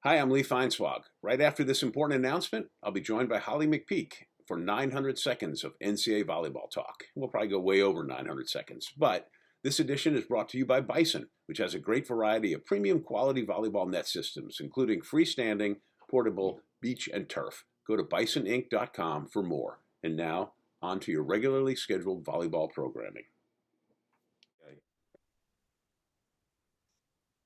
Hi, I'm Lee Feinswag. Right after this important announcement, I'll be joined by Holly McPeak for 900 seconds of NCAA volleyball talk. We'll probably go way over 900 seconds, but this edition is brought to you by Bison, which has a great variety of premium quality volleyball net systems, including freestanding, portable, beach, and turf. Go to bisoninc.com for more. And now, on to your regularly scheduled volleyball programming.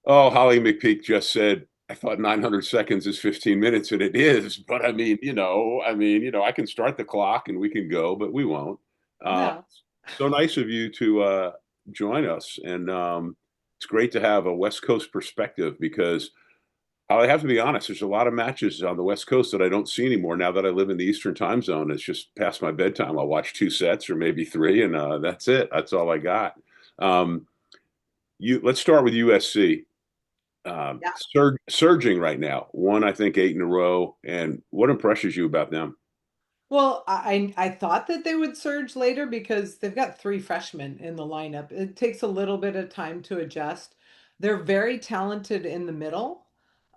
Oh, Holly McPeak just said, I thought 900 seconds is 15 minutes, and it is. But I can start the clock and we can go, but we won't. Uh, No. so nice of you to join us. And it's great to have a West Coast perspective because I have to be honest, there's a lot of matches on the West Coast that I don't see anymore now that I live in the Eastern time zone. It's just past my bedtime. I'll watch two sets or maybe three, and that's it. That's all I got. Um, let's start with USC. Yeah. Surging right now. Won, I think, eight in a row. And what impresses you about them? Well, I thought that they would surge later because they've got three freshmen in the lineup. It takes a little bit of time to adjust. They're very talented in the middle.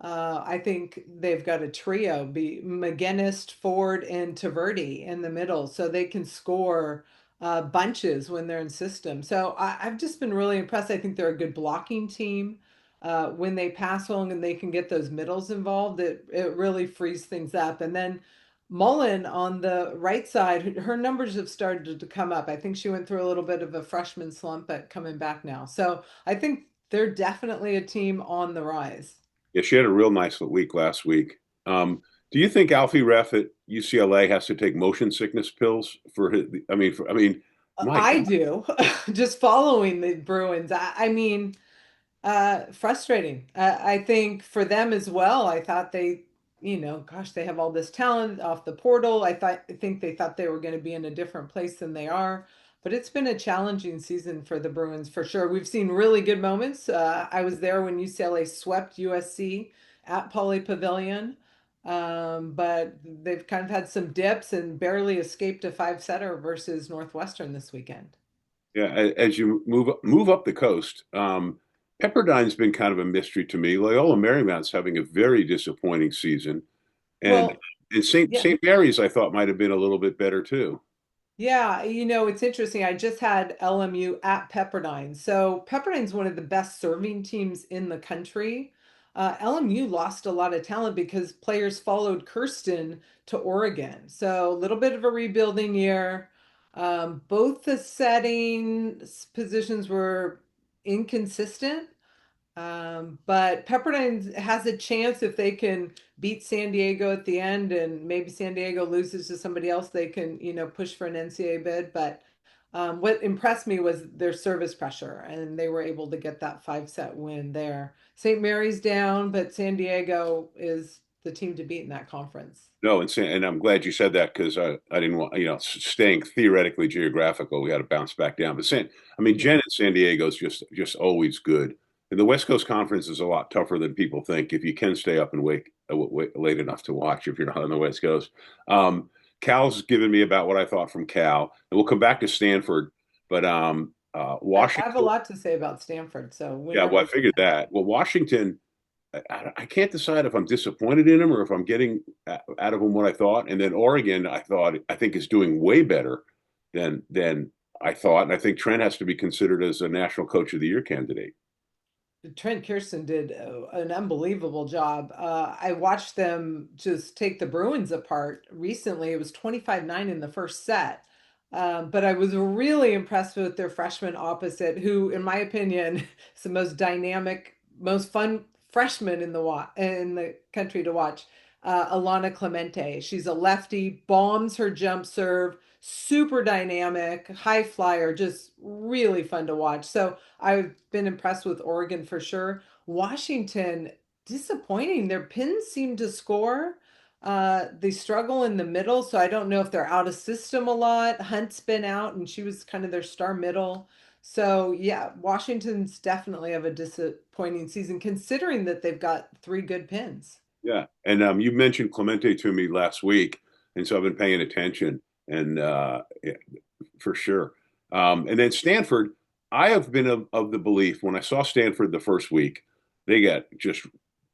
I think they've got a trio, be McGinnis, Ford, and Taverdi in the middle, so they can score bunches when they're in system. So I've just been really impressed. I think they're a good blocking team. When they pass along and they can get those middles involved, it really frees things up. And then Mullen on the right side, her numbers have started to come up. I think she went through a little bit of a freshman slump, but coming back now. So I think they're definitely a team on the rise. Yeah, she had a real nice week last week. Do you think Alfie Ref at UCLA has to take motion sickness pills for his? My I God. do, just following the Bruins. Frustrating. I think for them as well. I thought gosh, they have all this talent off the portal. I think they thought they were going to be in a different place than they are. But it's been a challenging season for the Bruins for sure. We've seen really good moments. I was there when UCLA swept USC at Pauley Pavilion. But they've kind of had some dips and barely escaped a five-setter versus Northwestern this weekend. Yeah, as you move up the coast, Pepperdine's been kind of a mystery to me. Loyola Marymount's having a very disappointing season, and Well, and St. yeah. St. Mary's I thought might have been a little bit better too. Yeah, it's interesting. I just had LMU at Pepperdine. So Pepperdine's one of the best serving teams in the country. LMU lost a lot of talent because players followed Kirsten to Oregon. So a little bit of a rebuilding year. Both the positions were inconsistent. But Pepperdine has a chance if they can beat San Diego at the end, and maybe San Diego loses to somebody else, they can, push for an NCAA bid. But what impressed me was their service pressure, and they were able to get that five-set win there. St. Mary's down, but San Diego is the team to beat in that conference. No, and I'm glad you said that because I didn't want staying theoretically geographical. We got to bounce back down. But Yeah. Jen in San Diego is just always good. And the West Coast Conference is a lot tougher than people think if you can stay up and wake late enough to watch if you're not on the West Coast. Cal's given me about what I thought from Cal, and we'll come back to Stanford. But I have a Washington, lot to say about Stanford, so yeah, well, I whenever. figured that. Well, Washington. I can't decide if I'm disappointed in him or if I'm getting out of him what I thought. And then Oregon, I think is doing way better than I thought. And I think Trent has to be considered as a National Coach of the Year candidate. Trent Kirsten did an unbelievable job. I watched them just take the Bruins apart recently. It was 25-9 in the first set. But I was really impressed with their freshman opposite, who, in my opinion, is the most dynamic, most fun freshman in the country to watch. Alana Clemente. She's a lefty, bombs her jump serve, super dynamic, high flyer, just really fun to watch. So I've been impressed with Oregon for sure. Washington, disappointing. Their pins seem to score. They struggle in the middle, so I don't know if they're out of system a lot. Hunt's been out, and she was kind of their star middle. So yeah, Washington's definitely have a disappointing season, considering that they've got three good pins. Yeah. And you mentioned Clemente to me last week. And so I've been paying attention and yeah, for sure. And then Stanford, I have been of the belief when I saw Stanford the first week, they got just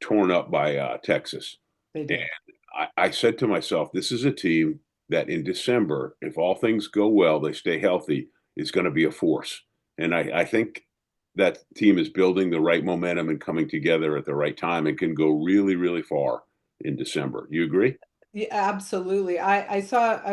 torn up by Texas. They And did. I said to myself, this is a team that in December, if all things go well, they stay healthy, is going to be a force. And I think that team is building the right momentum and coming together at the right time and can go really, really far in December. You agree? Yeah, absolutely. I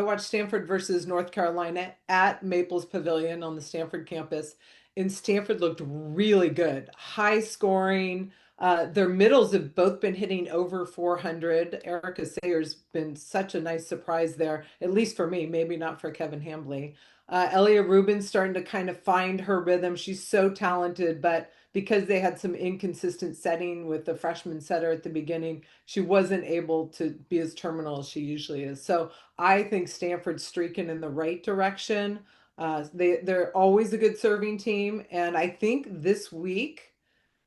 watched Stanford versus North Carolina at Maples Pavilion on the Stanford campus, and Stanford looked really good, high scoring. Their middles have both been hitting over 400. Erica Sayer's been such a nice surprise there, at least for me, maybe not for Kevin Hambley. Elia Rubin's starting to kind of find her rhythm. She's so talented, but because they had some inconsistent setting with the freshman setter at the beginning, she wasn't able to be as terminal as she usually is. So I think Stanford's streaking in the right direction. They're always a good serving team, and I think this week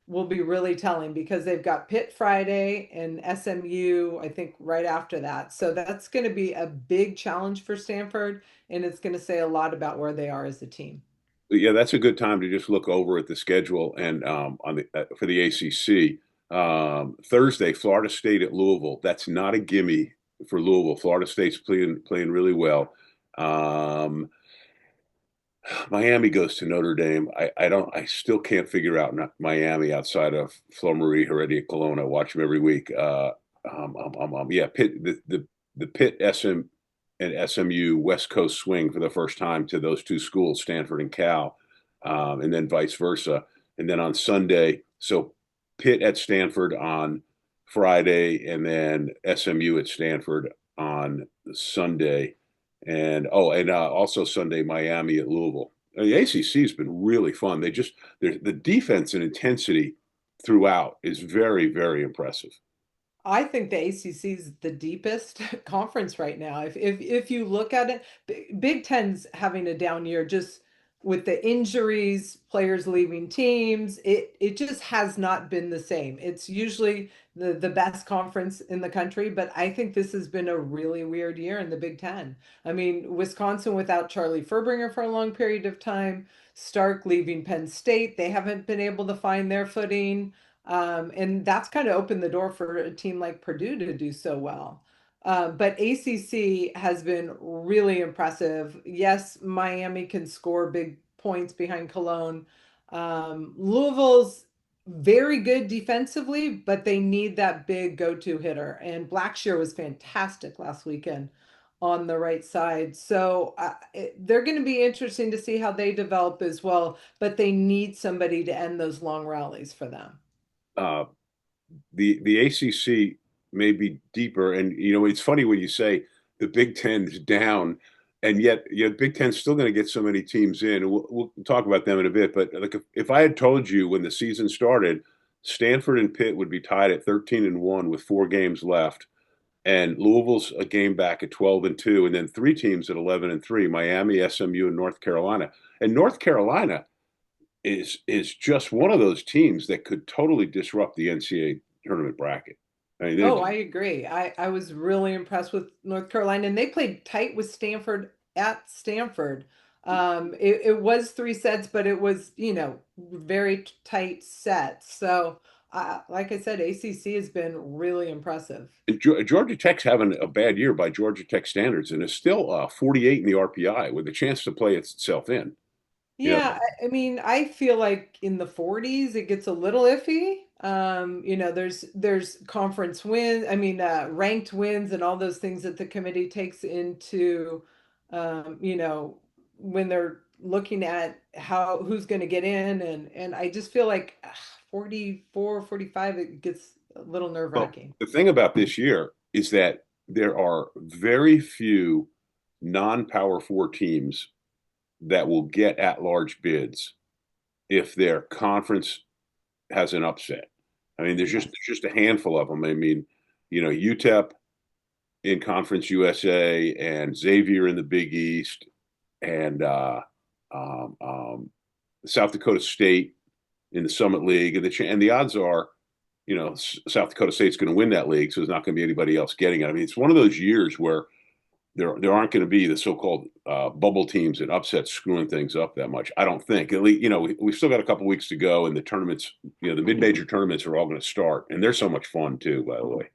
will be really telling because they've got Pitt Friday and SMU, I think, right after that. So that's going to be a big challenge for Stanford, and it's going to say a lot about where they are as a team. Yeah, that's a good time to just look over at the schedule and on the for the ACC. Thursday, Florida State at Louisville. That's not a gimme for Louisville. Florida State's playing really well. Um, Miami goes to Notre Dame. I still can't figure out Miami outside of Flo Marie Heredia Colonna. I watch them every week. Yeah, Pitt, the Pitt SM and SMU West Coast swing for the first time to those two schools, Stanford and Cal, and then vice versa. And then on Sunday, so Pitt at Stanford on Friday, and then SMU at Stanford on Sunday. And also Sunday, Miami at Louisville. The ACC has been really fun. The defense and intensity throughout is very, very impressive. I think the ACC is the deepest conference right now. If you look at it, Big Ten's having a down year just with the injuries, players leaving teams. It just has not been the same. It's usually the best conference in the country, but I think this has been a really weird year in the Big Ten. I mean, Wisconsin without Charlie Furbringer for a long period of time, Stark leaving Penn State, they haven't been able to find their footing. And that's kind of opened the door for a team like Purdue to do so well. But ACC has been really impressive. Yes, Miami can score big points behind Cologne. Louisville's very good defensively, but they need that big go-to hitter. And Blackshear was fantastic last weekend on the right side. So they're going to be interesting to see how they develop as well, but they need somebody to end those long rallies for them. Uh, the ACC may be deeper, and it's funny when you say the Big Ten is down, and yet Big Ten's still going to get so many teams in. We'll talk about them in a bit, but like if I had told you when the season started, Stanford and Pitt would be tied at 13-1 with 4 games left, and Louisville's a game back at 12-2, and then 3 teams at 11-3: Miami, SMU, and North Carolina. And North Carolina is just one of those teams that could totally disrupt the NCAA tournament bracket. I mean, Oh, I agree. I was really impressed with North Carolina, and they played tight with Stanford at Stanford. It was 3 sets, but it was, very tight sets. So, like I said, ACC has been really impressive. Georgia Tech's having a bad year by Georgia Tech standards, and is still 48 in the RPI with a chance to play itself in. You know, Yeah, I mean, I feel like in the 40s it gets a little iffy. There's conference wins, I mean, ranked wins and all those things that the committee takes into, when they're looking at how who's going to get in, and I just feel like 44, 45, it gets a little well, nerve-wracking. the thing about this year is that there are very few non-power four teams that will get at-large bids if their conference has an upset. I mean, Yes. there's just a handful of them. I mean, UTEP in Conference USA and Xavier in the Big East and um, um, South Dakota State in the Summit League, and the odds are, South Dakota State's going to win that league, so there's not going to be anybody else getting it. I mean, it's one of those years where there aren't going to be the so-called bubble teams and upsets screwing things up that much. I don't think. At least, we've still got a couple weeks to go, and the tournaments, the mid-major tournaments are all going to start, and they're so much fun too. By the way,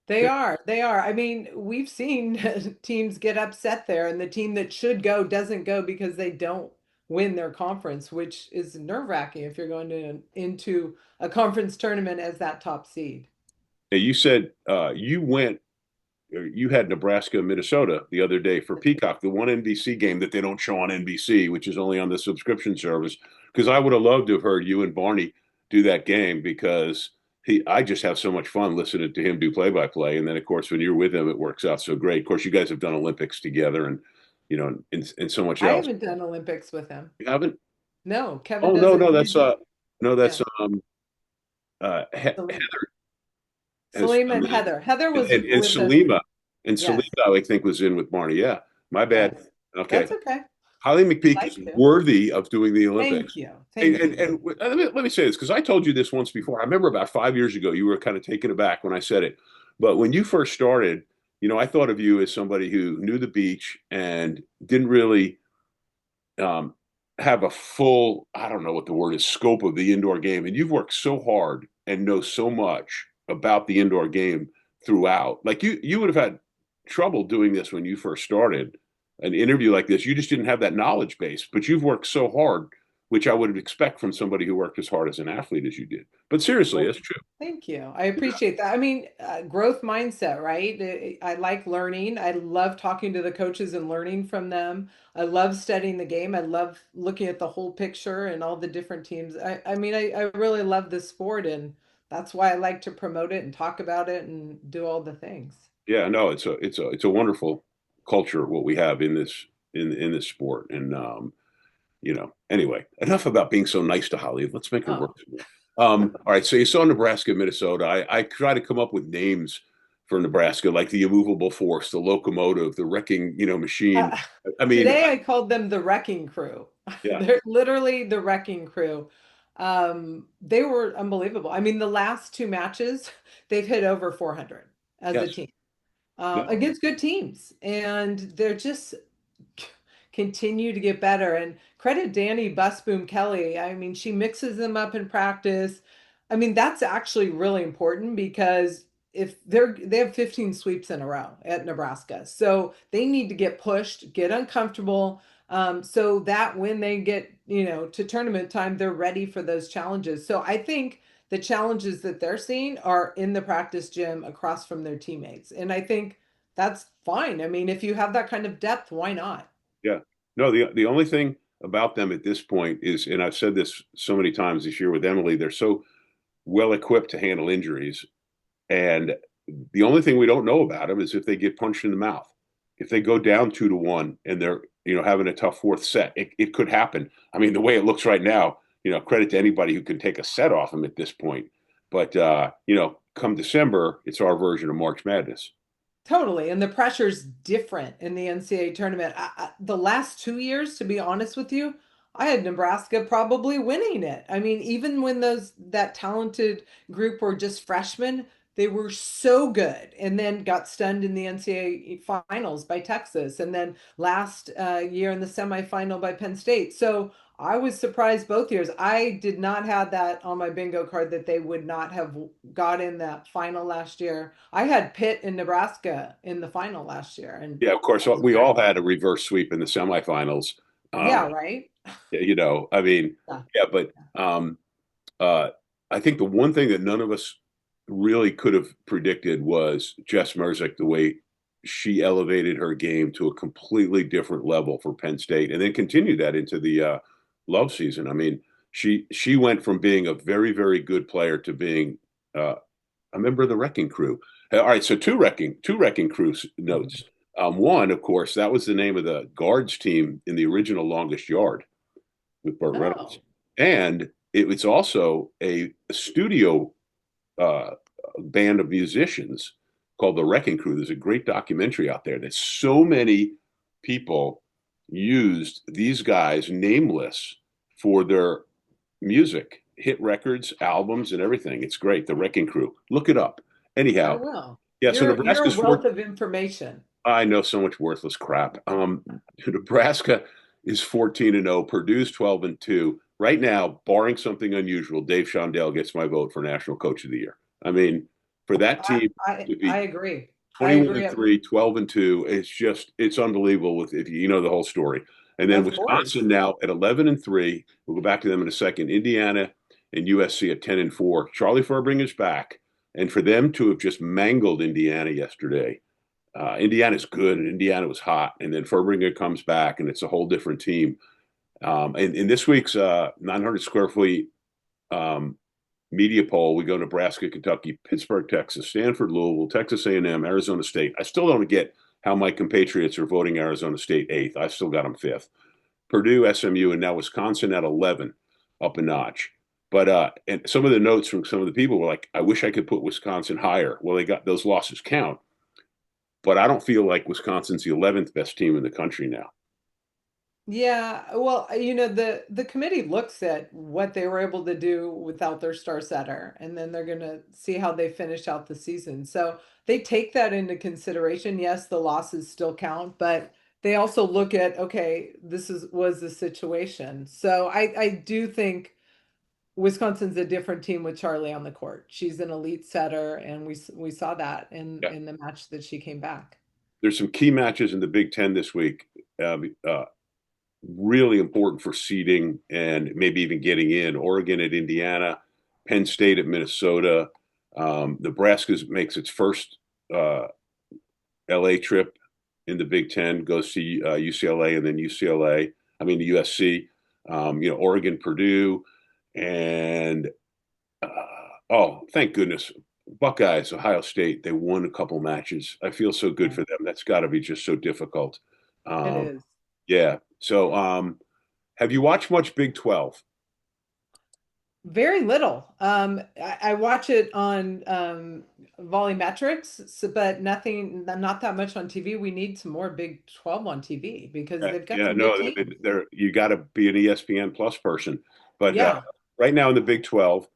They are. They are. I mean, we've seen teams get upset there, and the team that should go doesn't go because they don't win their conference, which is nerve-wracking if you're going into a conference tournament as that top seed. you said you had Nebraska Minnesota the other day for Peacock, the one NBC game that they don't show on NBC, which is only on the subscription service. Because I would have loved to have heard you and Barney do that game because I just have so much fun listening to him do play by play. And then, of course, when you're with him, it works out so great. Of course, you guys have done Olympics together and, and so much I else. haven't done Olympics with him. You haven't? No, Kevin Oh, no, doesn't. no, He did. no, Yeah. that's, Sel- Heather has, Salima and Heather. Heather was and with us. Salima. And Salima, Yes. I think, was in with Barney. Yeah, my bad. Yes. Okay. That's okay. Holly McPeak is Like to. worthy of doing the Thank Olympics. you. And, Thank and, you. and let me say this because I told you this once before. I remember about 5 years ago, you were kind of taken aback when I said it. But when you first started, I thought of you as somebody who knew the beach and didn't really um, have a full, I don't know what the word is, scope of the indoor game. And you've worked so hard and know so much about the indoor game throughout. Like you would have had trouble doing this when you first started an interview like this. You just didn't have that knowledge base, but you've worked so hard, which I would expect from somebody who worked as hard as an athlete as you did. But seriously, Well, that's true. thank you. I appreciate that. I mean, growth mindset, right? I like learning. I love talking to the coaches and learning from them. I love studying the game. I love looking at the whole picture and all the different teams. I mean, I really love this sport, and that's why I like to promote it and talk about it and do all the things. Yeah, no, it's a wonderful culture what we have in this sport. And anyway, enough about being so nice to Holly. Let's make her work Oh, some more. All right, so you saw Nebraska, Minnesota. I try to come up with names for Nebraska, like the immovable force, the locomotive, the wrecking, machine. uh, I mean, today I called them the wrecking crew. yeah, They're literally the wrecking crew. They were unbelievable. I mean, the last two matches, they've hit over 400 as a yes, team no, against good teams, and they're just continue to get better. And credit Danny Busboom Kelly. I mean, she mixes them up in practice. I mean, that's actually really important because if they have 15 sweeps in a row at Nebraska. So they need to get pushed, get uncomfortable, so that when they get, to tournament time, they're ready for those challenges. So I think the challenges that they're seeing are in the practice gym across from their teammates. And I think that's fine. I mean, if you have that kind of depth, why not? yeah, no. The only thing about them at this point is, and I've said this so many times this year with Emily, they're so well equipped to handle injuries. And the only thing we don't know about them is if they get punched in the mouth. If they go down 2-1 and they're, having a tough fourth set, it could happen. I mean, the way it looks right now, credit to anybody who can take a set off them at this point. But, come December, it's our version of March Madness. Totally. And the pressure's different in the NCAA tournament. The last 2 years, to be honest with you, I had Nebraska probably winning it. I mean, even when that talented group were just freshmen, they were so good and then got stunned in the NCAA finals by Texas and then last year in the semifinal by Penn State. So I was surprised both years. I did not have that on my bingo card that they would not have got in that final last year. I had Pitt in Nebraska in the final last year, and Yeah, of course, I was we very, all had a reverse sweep in the semifinals. yeah, Um, right. I mean, Yeah. yeah, but uh, I think the one thing that none of us really could have predicted was Jess Merzick, the way she elevated her game to a completely different level for Penn State, and then continued that into the love season. I mean, she went from being a very, very good player to being uh, a member of the wrecking crew. All right, so two wrecking crew notes. One, of course, that was the name of the guards team in the original Longest Yard with Burt Reynolds, Oh, and it was also a studio uh, band of musicians called the Wrecking Crew. There's a great documentary out there that so many people used these guys nameless for their music, hit records, albums, and everything. It's great. The Wrecking Crew. Look it up. I Anyhow, will. yeah. So You're a Nebraska's fourth. wealth of information. I know so much worthless crap. Nebraska is 14-0. Purdue's 12-2. Right now, barring something unusual, Dave Shondell gets my vote for National Coach of the Year. I mean, for that I team I, to I be agree. I 21 agree. and 3, 12 and 2, it's unbelievable with if you know the whole story. And then Of Wisconsin course. now at 11 and 3. We'll go back to them in a second. Indiana and USC at 10 and 4. Charlie Furbring is back. And for them to have just mangled Indiana yesterday, Indiana's good, and Indiana was hot, and then Furbringer comes back, and it's a whole different team. And in this week's 900 square feet um, media poll, we go Nebraska, Kentucky, Pittsburgh, Texas, Stanford, Louisville, Texas A&M, Arizona State. I still don't get how my compatriots are voting Arizona State eighth. I still got them fifth. Purdue, SMU, and now Wisconsin at 11, up a notch. But and some of the notes from some of the people were like, "I wish I could put Wisconsin higher." Well, they got those losses count, but I don't feel like Wisconsin's the 11th best team in the country now. Yeah, well, the committee looks at what they were able to do without their star setter, and then they're going to see how they finish out the season. So they take that into consideration. Yes, the losses still count, but they also look at, okay, this is was the situation. So I do think Wisconsin's a different team with Charlie on the court. She's an elite setter, and we saw that Yeah. in the match that she came back. There's some key matches in the Big Ten this week. Really important for seeding and maybe even getting in. Oregon at Indiana, Penn State at Minnesota. Nebraska makes its first LA trip in the Big Ten, goes to UCLA and then UCLA. I mean, the USC. Oregon, Purdue, and thank goodness, Buckeyes, Ohio State. They won a couple matches. I feel so good Yeah, for them. That's got to be just so difficult. it Um, is. yeah. So, have you watched much Big 12? Very little. I watch it on volumetrics, but nothing, not that much on TV. We need some more Big 12 on TV because they've got Yeah, some good no, teams. you got to be an ESPN Plus person. But Yeah, right now in the Big 12,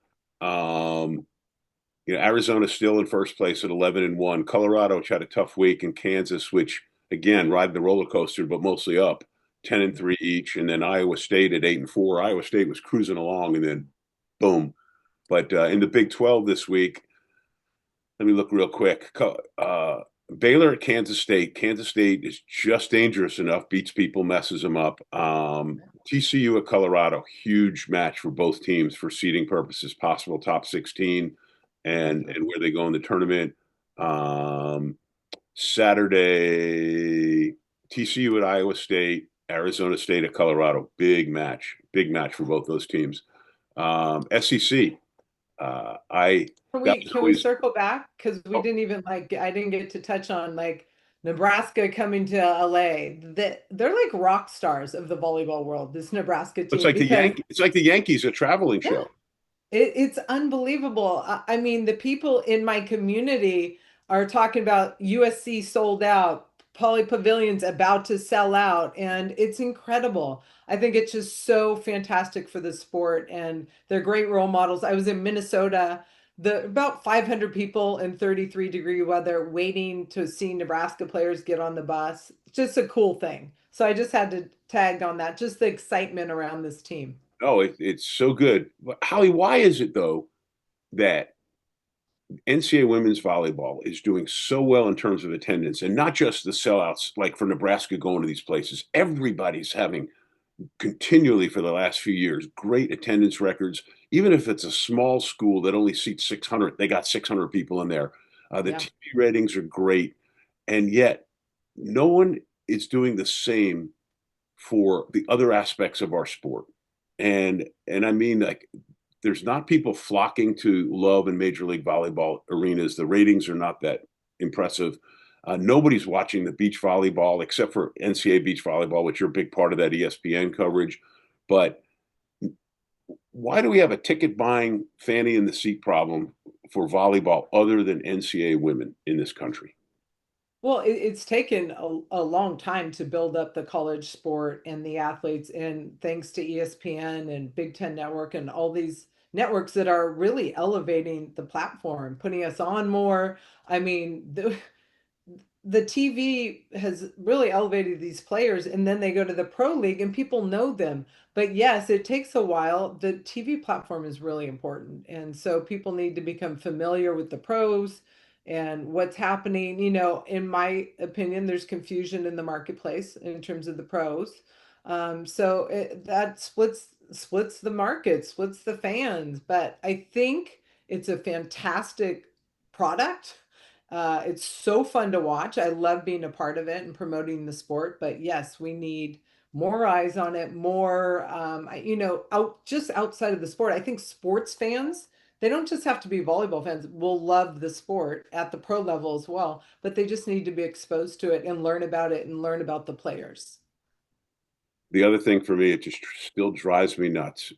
um, Arizona's still in first place at 11 and 1. Colorado, which had a tough week, and Kansas, which again riding the roller coaster, but mostly up, 10 and 3 each. And then Iowa State at 8 and 4. Iowa State was cruising along, and then boom. But in the Big 12 this week, let me look real quick. Baylor at Kansas State. Kansas State is just dangerous enough, beats people, messes them up. TCU at Colorado, huge match for both teams for seeding purposes, possible top 16 and where they go in the tournament. Um, Saturday, TCU at Iowa State, Arizona State at Colorado, big match for both those teams. SEC, I can that we was can we always circle back because we oh, didn't even I didn't get to touch on like Nebraska coming to LA. That they're like rock stars of the volleyball world. This Nebraska it's team like the because Yankees. It's like the Yankees, a traveling yeah, show. it's unbelievable. I mean, the people in my community are talking about USC sold out, Poly Pavilion's about to sell out, and it's incredible. I think it's just so fantastic for the sport, and they're great role models. I was in Minnesota, the about 500 people in 33-degree weather waiting to see Nebraska players get on the bus. Just a cool thing. So I just had to tag on that, just the excitement around this team. Oh, it's so good. But Holly, why is it though that NCAA women's volleyball is doing so well in terms of attendance and not just the sellouts like for Nebraska going to these places? Everybody's having continually for the last few years great attendance records. Even if it's a small school that only seats 600, they got 600 people in there. The Yeah. TV ratings are great. And yet, no one is doing the same for the other aspects of our sport. And I mean like there's not people flocking to love in Major League Volleyball arenas. The ratings are not that impressive. Nobody's watching the beach volleyball except for NCAA beach volleyball, which you're a big part of that ESPN coverage. But why do we have a ticket buying fanny in the seat problem for volleyball other than NCAA women in this country? Well, it's taken a long time to build up the college sport and the athletes, and thanks to ESPN and Big Ten Network and all these networks that are really elevating the platform, putting us on more. I mean, the TV has really elevated these players, and then they go to the pro league and people know them. But yes, it takes a while. The TV platform is really important. And so people need to become familiar with the pros and what's happening. In my opinion, there's confusion in the marketplace in terms of the pros. That splits the market, splits the fans. But I think it's a fantastic product. It's so fun to watch. I love being a part of it and promoting the sport. But yes, we need more eyes on it, more, just outside of the sport. I think sports fans, they don't just have to be volleyball fans, will love the sport at the pro level as well, but they just need to be exposed to it and learn about it and learn about the players. The other thing for me, it just still drives me nuts,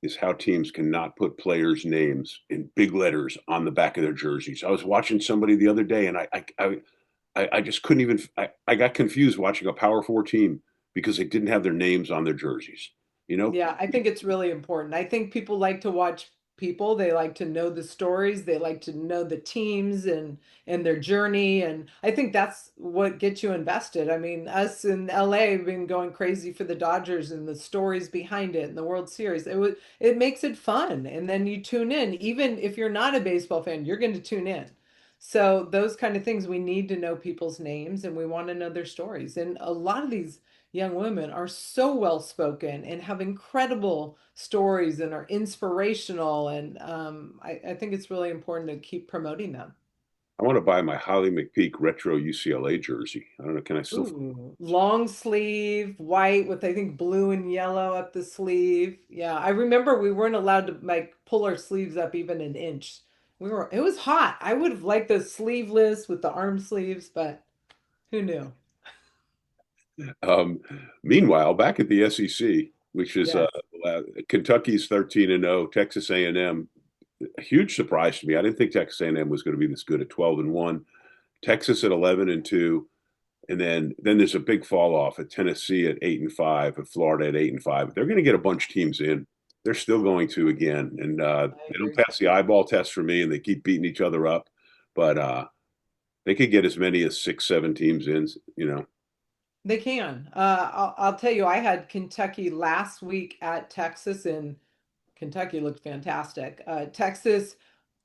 is how teams cannot put players' names in big letters on the back of their jerseys. I was watching somebody the other day, and I just couldn't even. I got confused watching a Power Four team because they didn't have their names on their jerseys. You know, Yeah, I think it's really important. I think people like to watch people. They like to know the stories. They like to know the teams and their journey. And I think that's what gets you invested. I mean, us in LA have been going crazy for the Dodgers and the stories behind it and the World Series. It makes it fun. And then you tune in. Even if you're not a baseball fan, you're going to tune in. So those kind of things, we need to know people's names and we want to know their stories. And a lot of these young women are so well spoken and have incredible stories and are inspirational. And I think it's really important to keep promoting them. I want to buy my Holly McPeak retro UCLA jersey. I don't know, can I still? Ooh, long sleeve, white with I think blue and yellow up the sleeve. Yeah, I remember we weren't allowed to like pull our sleeves up even an inch. It was hot. I would have liked the sleeveless with the arm sleeves, but who knew? Um, Meanwhile, back at the SEC, which is Yes. Kentucky's 13-0, Texas A&M, a huge surprise to me. I didn't think Texas A&M was going to be this good at 12-1. Texas at 11-2, and then there's a big fall off at Tennessee at 8-5, at Florida at 8-5. They're going to get a bunch of teams in. They're still going to again, and I they don't agree. pass the eyeball test for me, and they keep beating each other up. But they could get as many as 6, 7 teams in. You know, They can. I'll tell you, I had Kentucky last week at Texas, and Kentucky looked fantastic. Texas,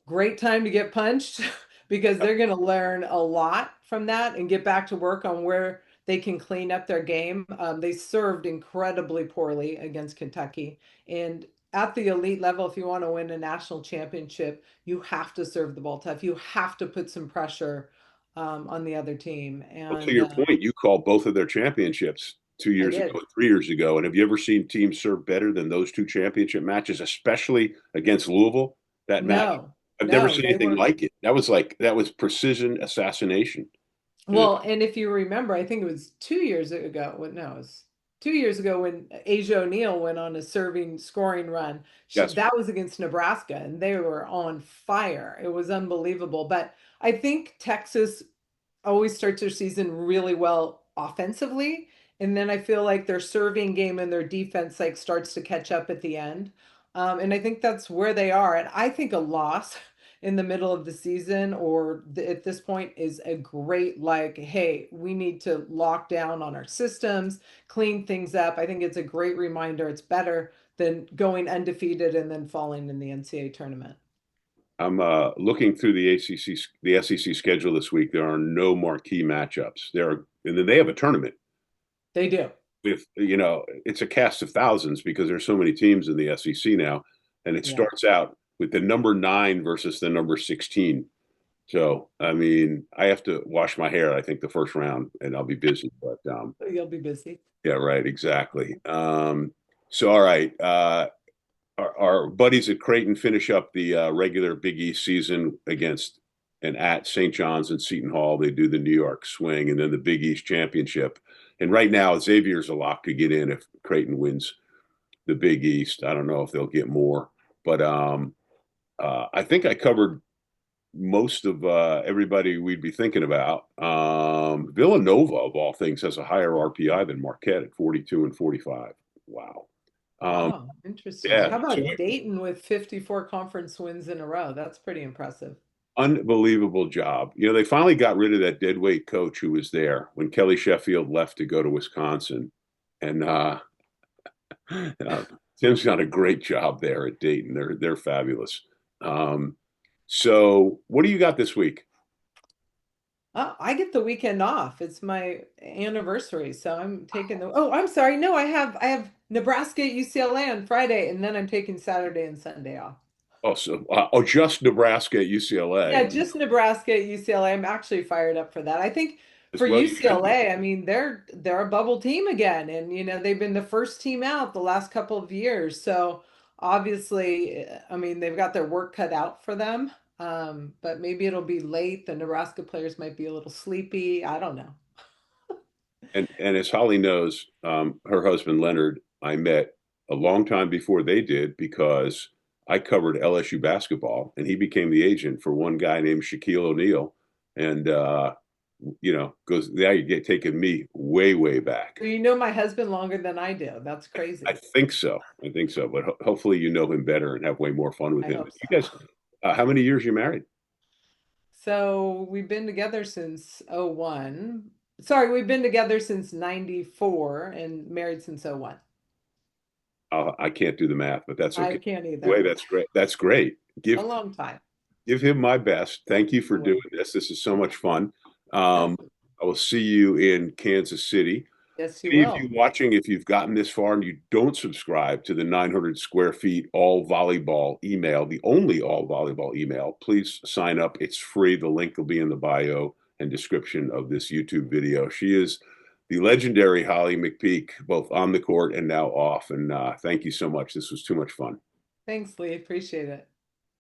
great time to get punched because they're going to learn a lot from that and get back to work on where they can clean up their game. They served incredibly poorly against Kentucky. And at the elite level, if you want to win a national championship, you have to serve the ball tough. You have to put some pressure on the other team. well, to And your point, you called both of their championships two I years ago did. and 3 years ago. And have you ever seen teams serve better than those two championship matches, especially against Louisville? That match, No, I've never no, seen they anything were. like it. That was precision assassination. Yeah. Well, and if you remember, I think it was 2 years ago. No, it was 2 years ago when Asia O'Neal went on a serving scoring run. Yes. That was against Nebraska, and they were on fire. It was unbelievable. But I think Texas always starts their season really well offensively. And then I feel like their serving game and their defense like starts to catch up at the end. And I think that's where they are. And I think a loss in the middle of the season at this point is a great like, hey, we need to lock down on our systems, clean things up. I think it's a great reminder. It's better than going undefeated and then falling in the NCAA tournament. I'm looking through the SEC schedule this week. There are no marquee matchups. And then they have a tournament. They do. With it's a cast of thousands because there's so many teams in the SEC now, and it Yeah. starts out with the number 9 versus the number 16. So I mean, I have to wash my hair. I think the first round, and I'll be busy. But You'll be busy. yeah, right, exactly. So all right, our buddies at Creighton finish up the regular Big East season against and at St. John's and Seton Hall. They do the New York swing and then the Big East championship. And right now, Xavier's a lock to get in if Creighton wins the Big East. I don't know if they'll get more, but I think I covered most of everybody we'd be thinking about. Villanova, of all things, has a higher RPI than Marquette at 42 and 45. Wow. Um, Oh, interesting. yeah. How So about Dayton with 54 conference wins in a row? That's pretty impressive. Unbelievable job. They finally got rid of that deadweight coach who was there when Kelly Sheffield left to go to Wisconsin. And Tim's done a great job there at Dayton. They're fabulous. Um, so what do you got this week? I get the weekend off. It's my anniversary, so I'm taking the. Oh, I'm sorry. No, I have Nebraska at UCLA on Friday, and then I'm taking Saturday and Sunday off. Just Nebraska at UCLA. Yeah, just Nebraska at UCLA. I'm actually fired up for that. I think As for well you should be. UCLA, I mean, they're a bubble team again, and they've been the first team out the last couple of years. So obviously, I mean, they've got their work cut out for them. But maybe it'll be late. The Nebraska players might be a little sleepy. I don't know. And as Holly knows, her husband Leonard, I met a long time before they did because I covered LSU basketball, and he became the agent for one guy named Shaquille O'Neal, and goes now you get taking me way way back. So you know my husband longer than I do. That's I crazy. think so. I think so. But hopefully you know him better and have way more fun with I him. hope You so. guys, how many years you married? So we've been together since '01. Sorry, we've been together since '94 and married since '01. I can't do the math, but that's I okay. can't Way, either. that's great. That's great. A Give long time. give him my best. Thank you I for doing will. this. This is so much fun. Um, I will see you in Kansas City. Yes, you Any of you will. watching, if you've gotten this far and you don't subscribe to the 900 square feet all volleyball email, the only all volleyball email, please sign up. It's free. The link will be in the bio and description of this YouTube video. She is the legendary Holly McPeak, both on the court and now off. And thank you so much. This was too much fun. Thanks, Lee. Appreciate it.